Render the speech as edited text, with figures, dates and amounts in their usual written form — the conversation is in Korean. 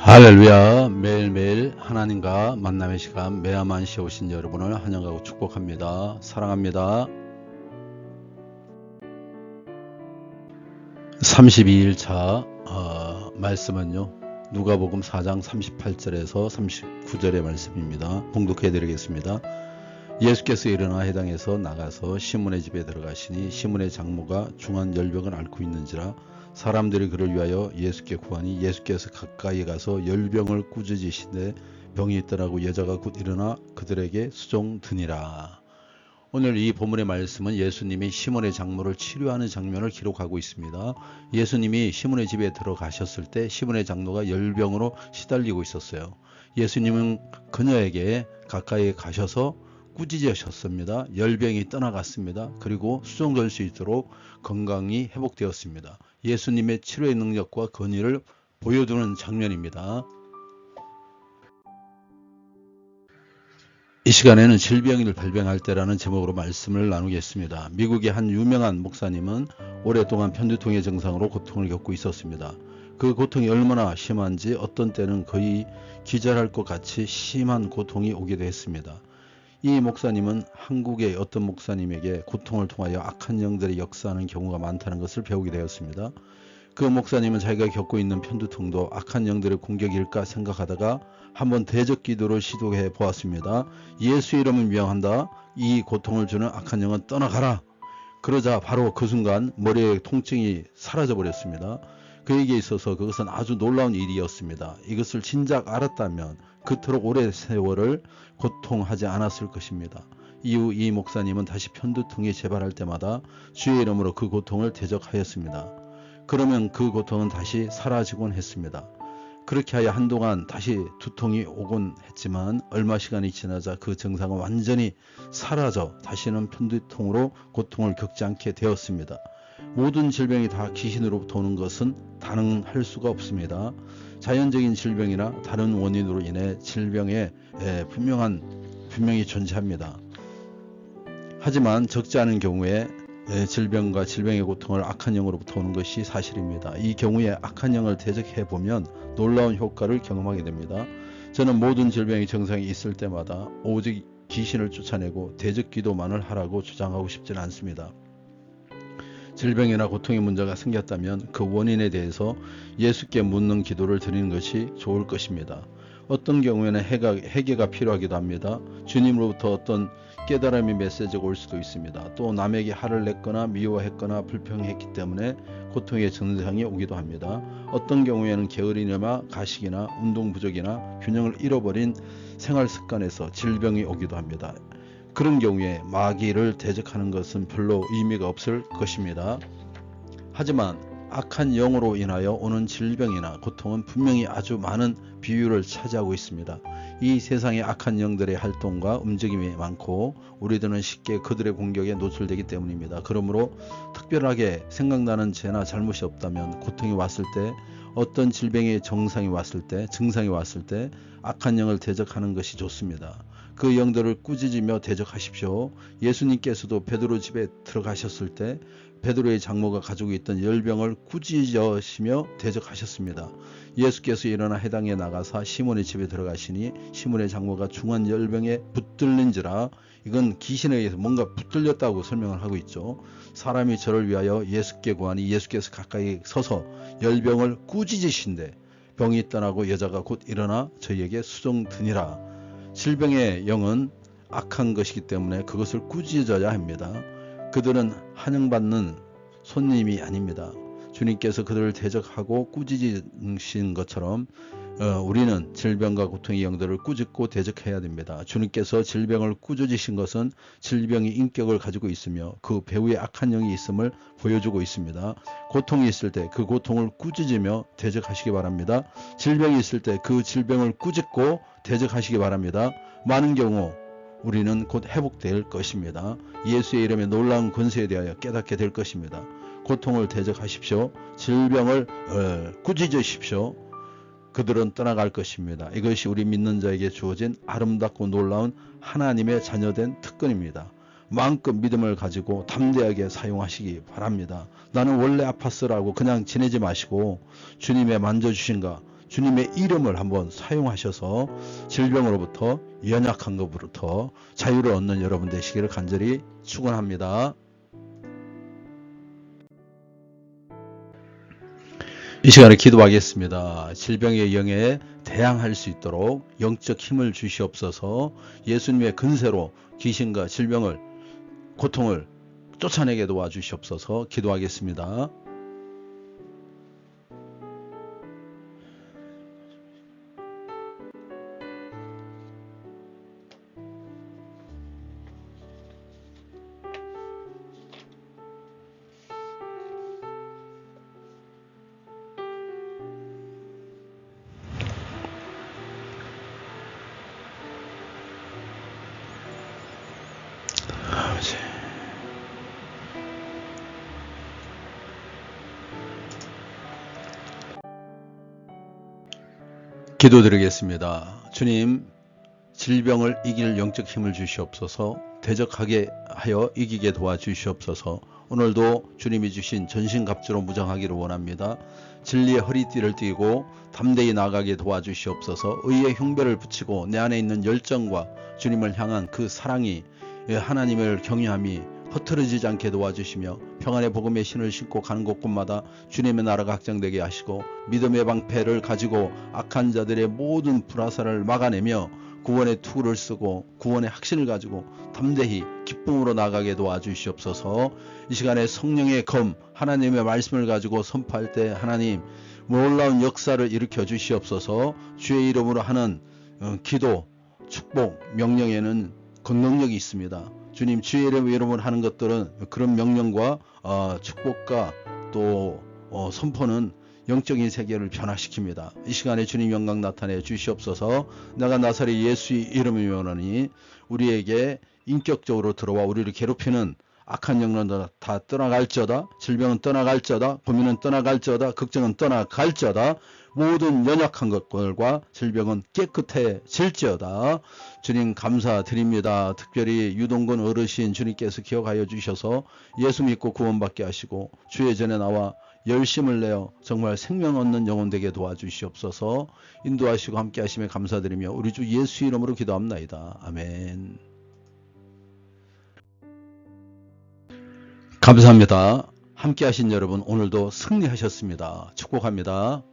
할렐루야. 매일매일 하나님과 만남의 시간 메아만시에 오신 여러분을 환영하고 축복합니다. 사랑합니다. 32일차 말씀은요, 누가복음 4장 38절에서 39절의 말씀입니다. 봉독해 드리겠습니다. 예수께서 일어나 해당에서 나가서 시몬의 집에 들어가시니 시몬의 장모가 중한 열병을 앓고 있는지라 사람들이 그를 위하여 예수께 구하니 예수께서 가까이 가서 열병을 꾸짖으시되 병이 있더라고 여자가 곧 일어나 그들에게 수종드니라. 오늘 이 본문의 말씀은 예수님이 시몬의 장모를 치료하는 장면을 기록하고 있습니다. 예수님이 시몬의 집에 들어가셨을 때 시몬의 장모가 열병으로 시달리고 있었어요. 예수님은 그녀에게 가까이 가셔서 꾸짖으셨습니다. 열병이 떠나갔습니다. 그리고 수종될 수 있도록 건강이 회복되었습니다. 예수님의 치료의 능력과 권위를 보여주는 장면입니다. 이 시간에는 질병을 발병할 때라는 제목으로 말씀을 나누겠습니다. 미국의 한 유명한 목사님은 오랫동안 편두통의 증상으로 고통을 겪고 있었습니다. 그 고통이 얼마나 심한지 어떤 때는 거의 기절할 것 같이 심한 고통이 오기도 했습니다. 이 목사님은 한국의 어떤 목사님에게 고통을 통하여 악한 영들이 역사하는 경우가 많다는 것을 배우게 되었습니다. 그 목사님은 자기가 겪고 있는 편두통도 악한 영들의 공격일까 생각하다가 한번 대적 기도를 시도해 보았습니다. 예수 이름을 명한다. 이 고통을 주는 악한 영은 떠나가라. 그러자 바로 그 순간 머리의 통증이 사라져 버렸습니다. 그에게 있어서 그것은 아주 놀라운 일이었습니다. 이것을 진작 알았다면 그토록 오랜 세월을 고통하지 않았을 것입니다. 이후 이 목사님은 다시 편두통이 재발할 때마다 주의 이름으로 그 고통을 대적하였습니다. 그러면 그 고통은 다시 사라지곤 했습니다. 그렇게 하여 한동안 다시 두통이 오곤 했지만 얼마 시간이 지나자 그 증상은 완전히 사라져 다시는 편두통으로 고통을 겪지 않게 되었습니다. 모든 질병이 다 귀신으로부터 오는 것은 단언할 수가 없습니다. 자연적인 질병이나 다른 원인으로 인해 질병에 분명히 존재합니다. 하지만 적지 않은 경우에 질병과 질병의 고통을 악한 영으로부터 오는 것이 사실입니다. 이 경우에 악한 영을 대적해 보면 놀라운 효과를 경험하게 됩니다. 저는 모든 질병의 증상이 있을 때마다 오직 귀신을 쫓아내고 대적 기도만을 하라고 주장하고 싶지는 않습니다. 질병이나 고통의 문제가 생겼다면 그 원인에 대해서 예수께 묻는 기도를 드리는 것이 좋을 것입니다. 어떤 경우에는 해결가 필요하기도 합니다. 주님으로부터 어떤 깨달음의 메시지가 올 수도 있습니다. 또 남에게 화를 냈거나 미워했거나 불평했기 때문에 고통의 증상이 오기도 합니다. 어떤 경우에는 게으름이나 가식이나 운동 부족이나 균형을 잃어버린 생활 습관에서 질병이 오기도 합니다. 그런 경우에 마귀를 대적하는 것은 별로 의미가 없을 것입니다. 하지만 악한 영으로 인하여 오는 질병이나 고통은 분명히 아주 많은 비율을 차지하고 있습니다. 이 세상에 악한 영들의 활동과 움직임이 많고 우리들은 쉽게 그들의 공격에 노출되기 때문입니다. 그러므로 특별하게 생각나는 죄나 잘못이 없다면 고통이 왔을 때 어떤 질병의 증상이 왔을 때 악한 영을 대적하는 것이 좋습니다. 그 영들을 꾸짖으며 대적하십시오. 예수님께서도 베드로 집에 들어가셨을 때 베드로의 장모가 가지고 있던 열병을 꾸짖으시며 대적하셨습니다. 예수께서 일어나 해당에 나가사 시몬의 집에 들어가시니 시몬의 장모가 중한 열병에 붙들린지라. 이건 귀신에 의해서 뭔가 붙들렸다고 설명을 하고 있죠. 사람이 저를 위하여 예수께 구하니 예수께서 가까이 서서 열병을 꾸짖으신데 병이 떠나고 여자가 곧 일어나 저희에게 수종드니라. 질병의 영은 악한 것이기 때문에 그것을 꾸짖어야 합니다. 그들은 환영받는 손님이 아닙니다. 주님께서 그들을 대적하고 꾸짖으신 것처럼 우리는 질병과 고통의 영들을 꾸짖고 대적해야 됩니다. 주님께서 질병을 꾸짖으신 것은 질병이 인격을 가지고 있으며 그 배후에 악한 영이 있음을 보여주고 있습니다. 고통이 있을 때 그 고통을 꾸짖으며 대적하시기 바랍니다. 질병이 있을 때 그 질병을 꾸짖고 대적하시기 바랍니다. 많은 경우 우리는 곧 회복될 것입니다. 예수의 이름의 놀라운 권세에 대하여 깨닫게 될 것입니다. 고통을 대적하십시오. 질병을 꾸짖으십시오. 그들은 떠나갈 것입니다. 이것이 우리 믿는 자에게 주어진 아름답고 놀라운 하나님의 자녀된 특권입니다. 마음껏 믿음을 가지고 담대하게 사용하시기 바랍니다. 나는 원래 아팠어라고 그냥 지내지 마시고 주님의 만져주신가 주님의 이름을 한번 사용하셔서 질병으로부터, 연약한 것으로부터 자유를 얻는 여러분 되시기를 간절히 축원합니다. 이 시간에 기도하겠습니다. 질병의 영에 대항할 수 있도록 영적 힘을 주시옵소서. 예수님의 근세로 귀신과 질병을, 고통을 쫓아내게 도와주시옵소서. 기도하겠습니다. 아버지, 기도드리겠습니다. 주님, 질병을 이길 영적 힘을 주시옵소서. 대적하게 하여 이기게 도와주시옵소서. 오늘도 주님이 주신 전신갑주로 무장하기를 원합니다. 진리의 허리띠를 띠고 담대히 나가게 도와주시옵소서. 의의 흉배를 붙이고 내 안에 있는 열정과 주님을 향한 그 사랑이, 하나님을 경외함이 흐트러지지 않게 도와주시며 평안의 복음의 신을 신고 가는 곳곳마다 주님의 나라가 확장되게 하시고 믿음의 방패를 가지고 악한 자들의 모든 불화살을 막아내며 구원의 투구를 쓰고 구원의 확신을 가지고 담대히 기쁨으로 나가게 도와주시옵소서. 이 시간에 성령의 검, 하나님의 말씀을 가지고 선포할 때 하나님 놀라운 역사를 일으켜 주시옵소서. 주의 이름으로 하는 기도, 축복, 명령에는 권능력이 있습니다. 주님, 주의 이름으로 하는 것들은 그런 명령과 축복과 또 선포는 영적인 세계를 변화시킵니다. 이 시간에 주님 영광 나타내 주시옵소서. 내가 나사렛 예수의 이름이오니 우리에게 인격적으로 들어와 우리를 괴롭히는 악한 영혼은 다 떠나갈지어다. 질병은 떠나갈지어다. 고민은 떠나갈지어다. 걱정은 떠나갈지어다. 모든 연약한 것들과 질병은 깨끗해질지어다. 주님 감사드립니다. 특별히 유동근 어르신 주님께서 기억하여 주셔서 예수 믿고 구원받게 하시고 주의 전에 나와 열심을 내어 정말 생명 얻는 영혼 되게 도와주시옵소서. 인도하시고 함께 하심에 감사드리며 우리 주 예수 이름으로 기도합나이다. 아멘. 감사합니다. 함께 하신 여러분 오늘도 승리하셨습니다. 축복합니다.